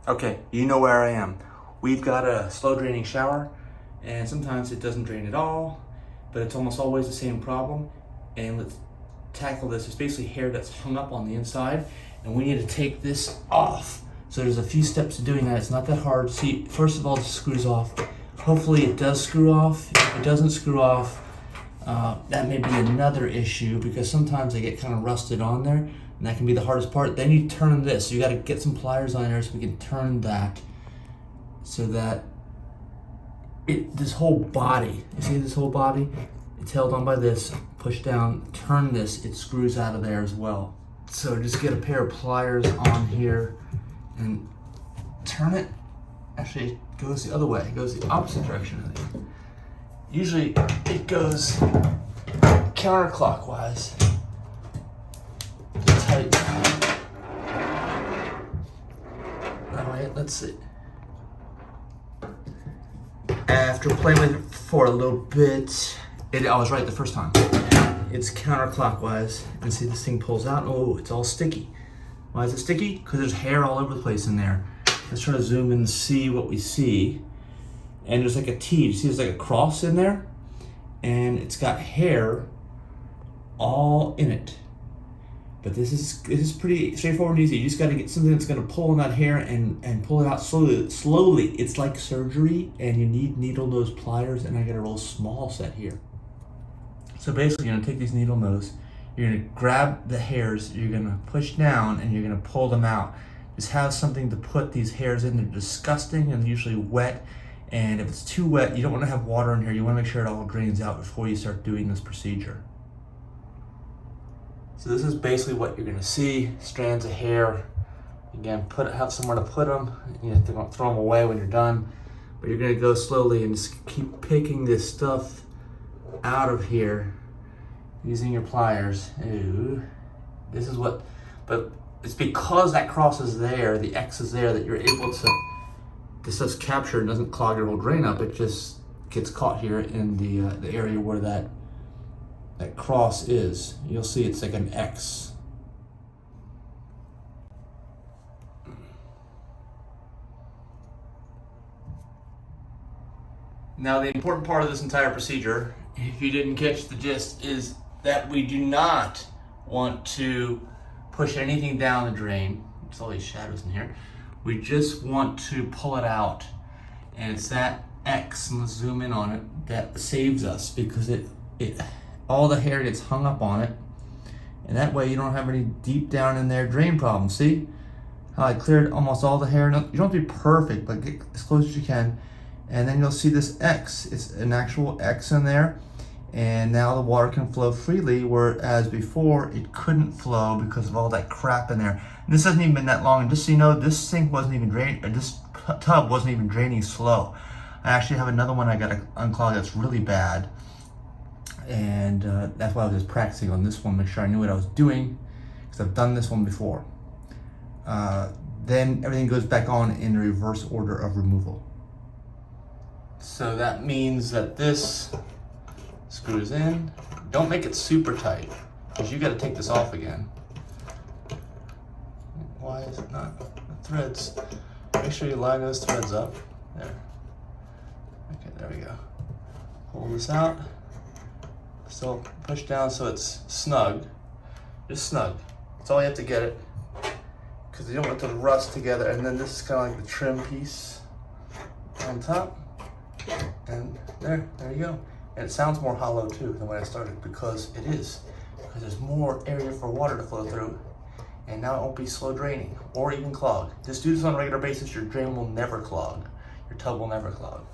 Okay, you know where I am. We've got a slow draining shower, and sometimes it doesn't drain at all, but it's almost always the same problem. And let's tackle this. It's basically hair that's hung up on the inside, and we need to take this off. So there's a few steps to doing that. It's not that hard. See, first of all, it screws off. Hopefully it does screw off. If it doesn't screw off, that may be another issue, because sometimes they get kind of rusted on there, and that can be the hardest part. Then you turn this. So you got to get some pliers on there so we can turn that, so that this whole body, you see this whole body? It's held on by this, push down, turn this, it screws out of there as well. So just get a pair of pliers on here and turn it. Actually, it goes the other way. It goes the opposite direction, I think. Usually it goes counterclockwise. Tight. All right, let's see. After playing with it for a little bit, I was right the first time. It's counterclockwise, and see this thing pulls out. Oh, it's all sticky. Why is it sticky? Because there's hair all over the place in there. Let's try to zoom in and see what we see. And there's like a T. You see there's like a cross in there? And it's got hair all in it. But this is pretty straightforward and easy. You just got to get something that's going to pull on that hair and pull it out slowly. It's like surgery, and you need needle nose pliers, and I got a real small set here. So basically, you're going to take these needle nose, you're going to grab the hairs, you're going to push down, and you're going to pull them out. Just have something to put these hairs in. They're disgusting and usually wet, and if it's too wet, you don't want to have water in here. You want to make sure it all drains out before you start doing this procedure. So this is basically what you're gonna see, strands of hair. Again, have somewhere to put them. You have to throw them away when you're done. But you're gonna go slowly and just keep picking this stuff out of here using your pliers. Ooh, this is what, but it's because that cross is there, the X is there, that you're able to, this stuff's captured and doesn't clog your whole drain up. It just gets caught here in the area where that cross is. You'll see it's like an X. Now the important part of this entire procedure, if you didn't catch the gist, is that we do not want to push anything down the drain. There's all these shadows in here. We just want to pull it out. And it's that X, and let's zoom in on it, that saves us, because all the hair gets hung up on it, and that way you don't have any deep down in there drain problems. See how I cleared almost all the hair? You don't have to be perfect, but get as close as you can. And then you'll see this X. It's an actual X in there, and now the water can flow freely, whereas before it couldn't flow because of all that crap in there. And this hasn't even been that long, and just so you know, this sink wasn't even draining, or this tub wasn't even draining slow. I actually have another one I got to unclog that's really bad. And that's why I was just practicing on this one, make sure I knew what I was doing, because I've done this one before. Then everything goes back on in the reverse order of removal. So that means that this screws in. Don't make it super tight, because you got to take this off again. Why is it not? The threads. Make sure you line those threads up. There. Okay, there we go. Pull this out. So push down so it's snug, just snug. That's all you have to get it, because you don't want it to rust together. And then this is kind of like the trim piece on top, and there you go. And it sounds more hollow too than when I started, because it is, because there's more area for water to flow through, and now it won't be slow draining or even clog. Just do this on a regular basis. Your drain will never clog, your tub will never clog.